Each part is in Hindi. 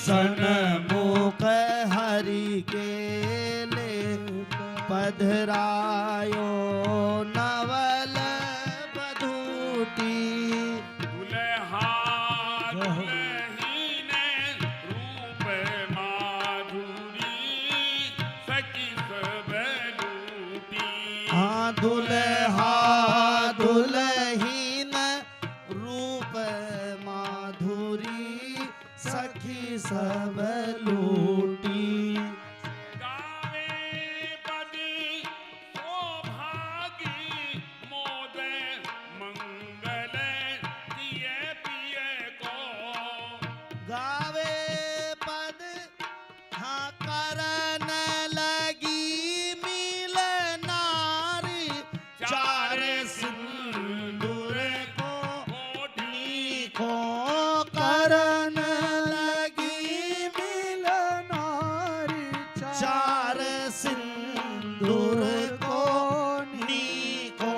सन्मुख हरि के ले पधरायो नवल बधूटी। दुल्हा दुल्हीन रूप माधुरी सखी सब लूटी। हाँ दुल्हा दुल्हीन रूप माधुरी सखी सब लूटी। गावे पदी सौभागी मोद मंगल दिए पिए को। गावे पद हाँ करन लगी मिल नारी चार सिंदूर को नीको करन लगी मिल नारी चार सिंदूर को नीको।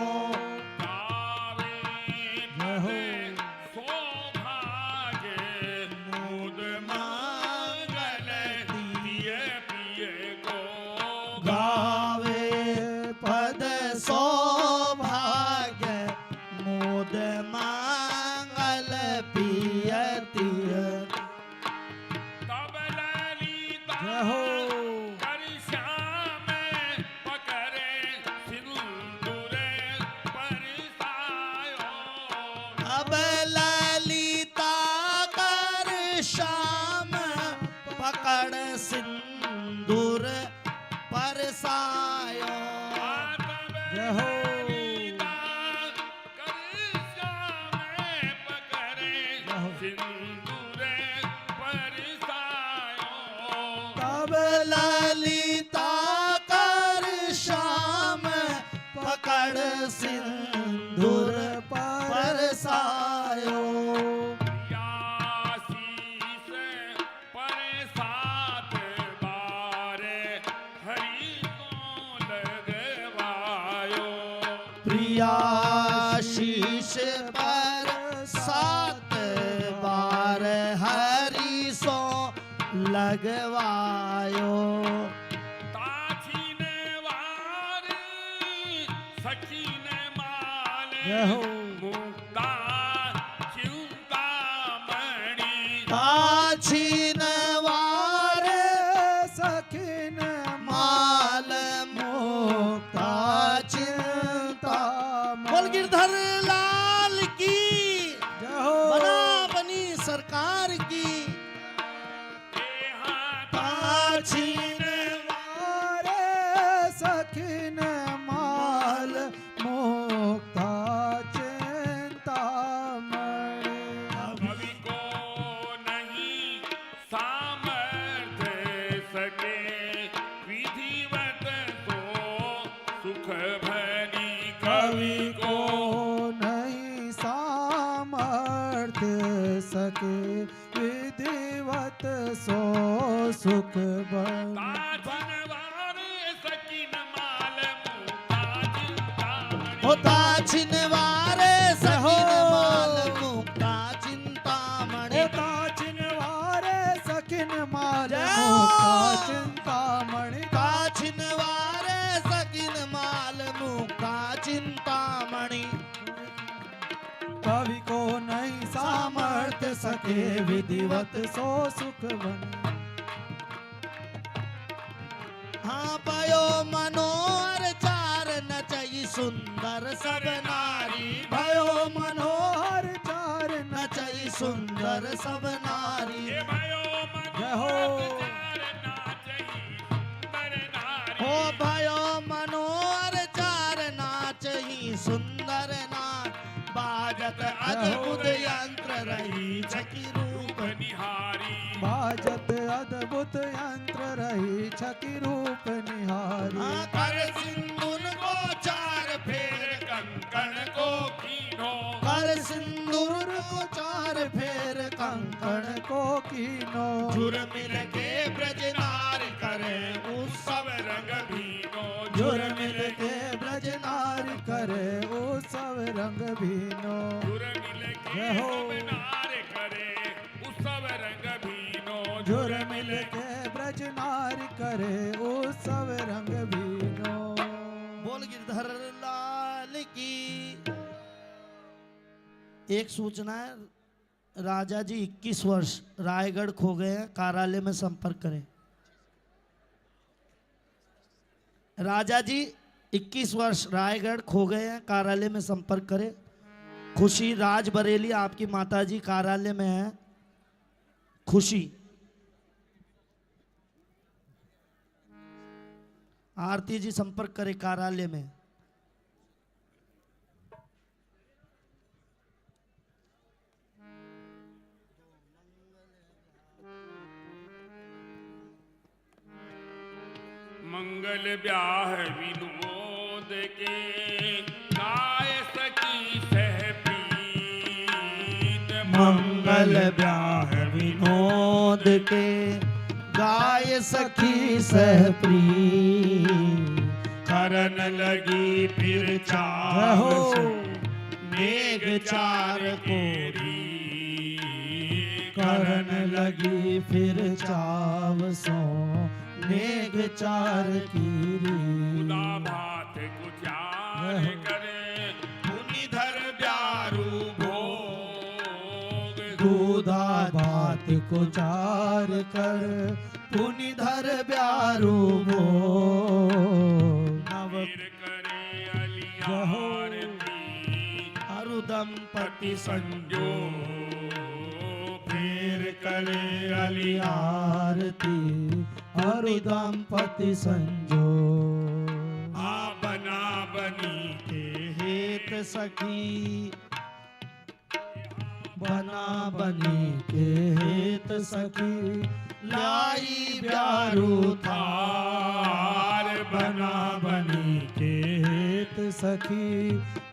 गावे सौभाग्य मोद मंगल दिए पिए को। गावे पद सौभाग्य मोद मांगल पियति। तब ललिता हो कर श्याम पकड़े सिंदूर परसायो। अब ललिता कर श्याम पकड़ सिंदूर परसायो। तब ललिता कर श्याम पकड़े सिंदूर परसायो। तब ललिता कर श्याम पकड़ सिंदूर परसायो। आशीष पर सात बार हरि को लगवायो। प्रियाशीष पर सात बार हरि सो लगवायो। ताछीन वार सखीन माल मुक्ता चिंतामणि। काछीन वार सखिन माल मुक्ता चिंता। बोल गिरधर लाल की बना बनी सरकार की। काछीन वार सखिन माल मुक्ता चिंतामणि। कवि को नहीं सामर्थ्य सके विधिवत तो सुख भरी। कवि को नहीं सामर्थ्य सके विधिवत सो सुख बन। ताजनवार सकीन माल मुक्ता चिंतामणि। होता छिनवारे सखिन माल मुक्ता चिंतामणि। होता छिनवारे सखिन माल मुक्ता चिंतामणि। ता छिनवारे सखिन माल मुक्ता चिंतामणि। कवि को नहीं सामर्थ्य सके विधिवत सो सुख बन। हाँ पयो मनोहर चार नचई सुंदर सब नारी। भयो मनोहर चार नचई सुंदर सब नारी। हे भयो मनोहर नाचई सुंदर नारी। हो भयो मनोहर चार नाचही सुंदर नाच। बाजत अद्भुत यंत्र रही छकी रूप निहारी। बाजत अद्भुत यंत्र रही छकी रूप निहारी। कर सिंदूर को चार फेर कंकण को कीनो। कर सिंदूर को चार फेर कंकण को कीनो। झुर मिल के ब्रजनार करे उत्सव रंग भीनो। झुर मिल के ब्रजनार करे उत्सव रंग भीनो। झुर मिल के सब नार करे उत्सव रंग भीनो। झुर मिल के ब्रज नारी करे उत्सव रंग भीनो। बोल गिरधर लाल की। एक सूचना है, राजा जी 21 वर्ष रायगढ़ खो गए हैं, कार्यालय में संपर्क करें। राजा जी 21 वर्ष रायगढ़ खो गए हैं, कार्यालय में संपर्क करें। खुशी राजबरेली आपकी माताजी कार्यालय में है। खुशी आरती जी संपर्क करें कार्यालय में। मंगल ब्याह विनोद के गाय सखी सह प्रीत। मंगल ब्याह विनोद के गाय सखी सह प्रीत। करन लगी फिर चाह मेघ चार कोरी। करन लगी फिर चाव सो मेघ चार कीरी। खुदा भात कुचार करे मुनिधर ब्यारू भोग। दूधा भात को चार कर पुनिधर ब्यारू भो। नव करे अलियारती अरु दंपति संजो। फेर करे अलियारती अरु दंपति संजो। आ बना बनी के हेत सखी बना बनी के हेत सखी लाई ब्यारू थार। बना बनी के हेत सखी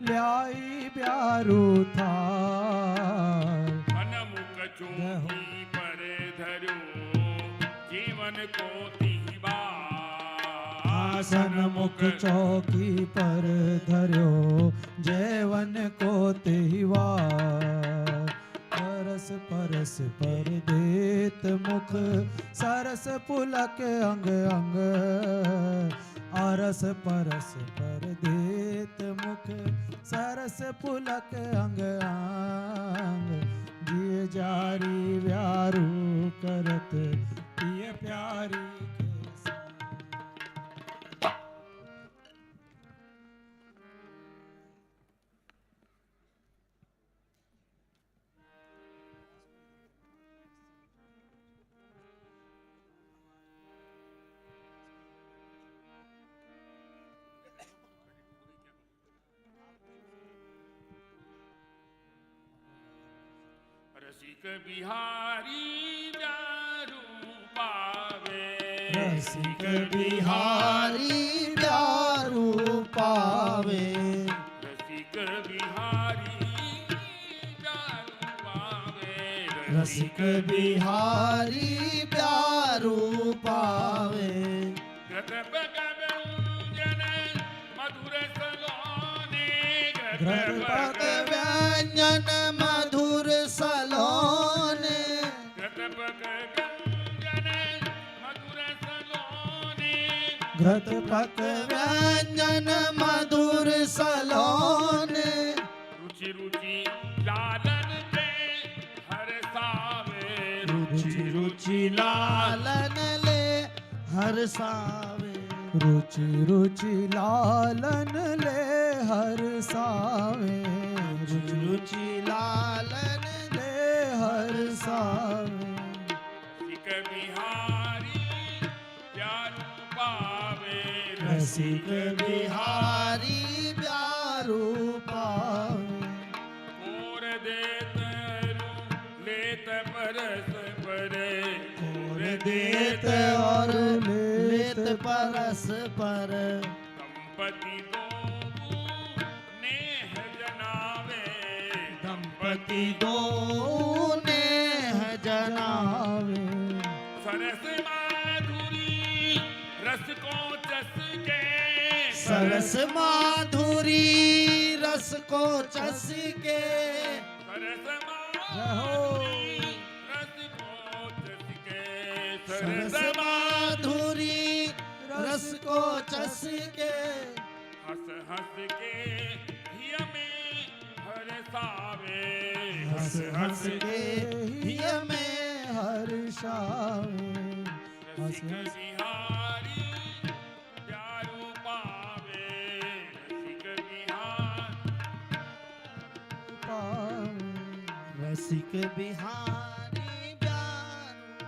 लाई ब्यारू थार। अनमुक चोटी पर धरो जीवन को तीबा। आसन मुख चौकी पर धर्यो जैवन को तिवार। परस परस पर देत मुख सरस पुलक अंग अंग। अरस परस पर देत मुख सरस पुलक अंग अंग। जिय जारी व्यारू करत पिय प्यारी के संग। रसिक बिहारी ब्यारू पावे। रसिक बिहारी ब्यारू पावे। रसिक बिहारी ब्यारू पावे। रसिक बिहारी ब्यारू पावे। घृतपक व्यंजन मधुर सलोने। घृतपक व्यंजन मधुर सलोने। घृतपक व्यंजन मधुर सलोने। घृतपक व्यंजन मधुर सलोने। रुचि रुचि लालन पे हर सावे। रुचि रुचि लालन ले हर सावे। रुचि रुचि लालन ले हर सावे। रुचि रुचि लालन ले हर सावे। रसिक बिहारी प्यारू पावे। रसिक बिहारी ब्यारू पावे। और देत लेत परस परे। और देत और लेत परस पर। दंपति दो नेह जनावे। दंपति दो नेह जनावे। सरस माधुरी रस को चस के। सरस माधुरी रस को चस के। सरस माधुरी रस को चस के। सरस माधुरी रस को चस के हंस हंस के हिय में हरसावे हंस हंस के हिय में हर्षावे हंस रसिक हंस बिहारी प्यारू पावे रसिक बिहार पावे रसिक बिहारी प्यारू।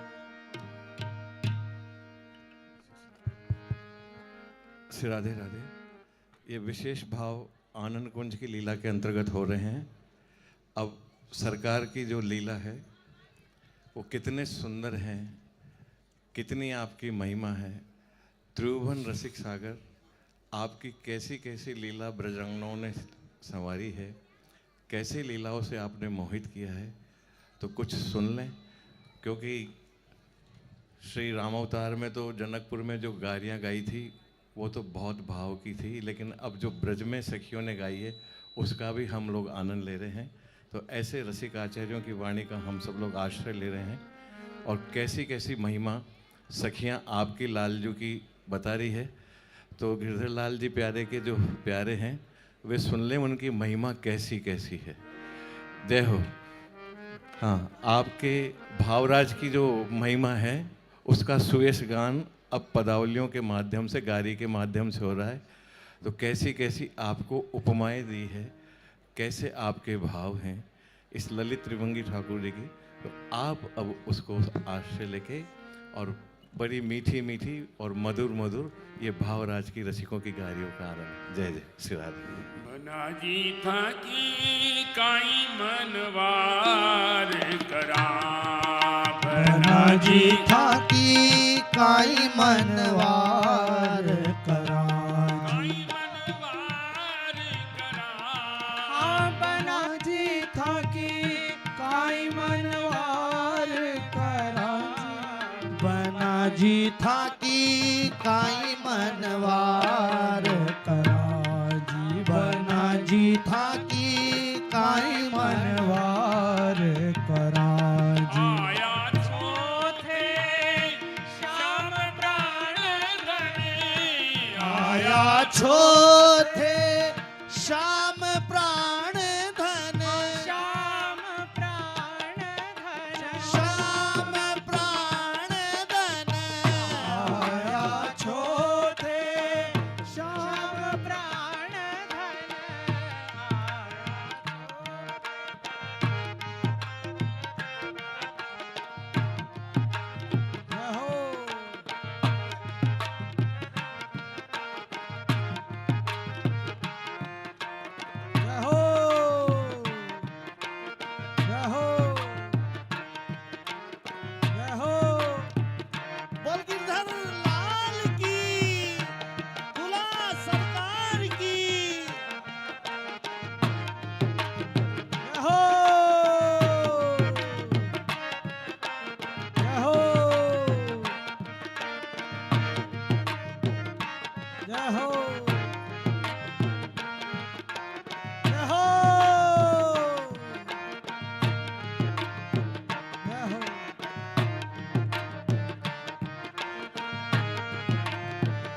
श्री राधे राधे। ये विशेष भाव आनंद कुंज की लीला के अंतर्गत हो रहे हैं। अब सरकार की जो लीला है वो कितने सुंदर हैं, कितनी आपकी महिमा है। त्रिभुवन रसिक सागर, आपकी कैसी कैसी लीला ब्रजांगनाओं ने संवारी है, कैसी लीलाओं से आपने मोहित किया है। तो कुछ सुन लें, क्योंकि श्री रामावतार में तो जनकपुर में जो गारियाँ गाई थी वो तो बहुत भाव की थी, लेकिन अब जो ब्रज में सखियों ने गाई है उसका भी हम लोग आनंद ले रहे हैं। तो ऐसे रसिक आचार्यों की वाणी का हम सब लोग आश्रय ले रहे हैं। और कैसी कैसी महिमा सखियां आपकी लालजू की बता रही है। तो गिरधर लाल जी प्यारे के जो प्यारे हैं वे सुन लें उनकी महिमा कैसी कैसी है। जय हो। हाँ, आपके भावराज की जो महिमा है उसका सुयश गान अब पदावलियों के माध्यम से, गारी के माध्यम से हो रहा है। तो कैसी कैसी आपको उपमाएं दी है, कैसे आपके भाव हैं इस ललित त्रिभंगी ठाकुर जी की। तो आप अब उसको आश्रय लेके और बड़ी मीठी मीठी और मधुर मधुर ये भावराज की रसिकों की गारियों का आनंद। जय जय श्री राधे। बना जी था की काई मनवार करा बना जी था की काई मनवार करा काई मनवार करा हाँ बना जी था की काई मनवार करा बना जी था की काई मनवार करा जी बना जी था की काई मनवार करा जी आया छो थे श्याम प्राण धने आया छो थे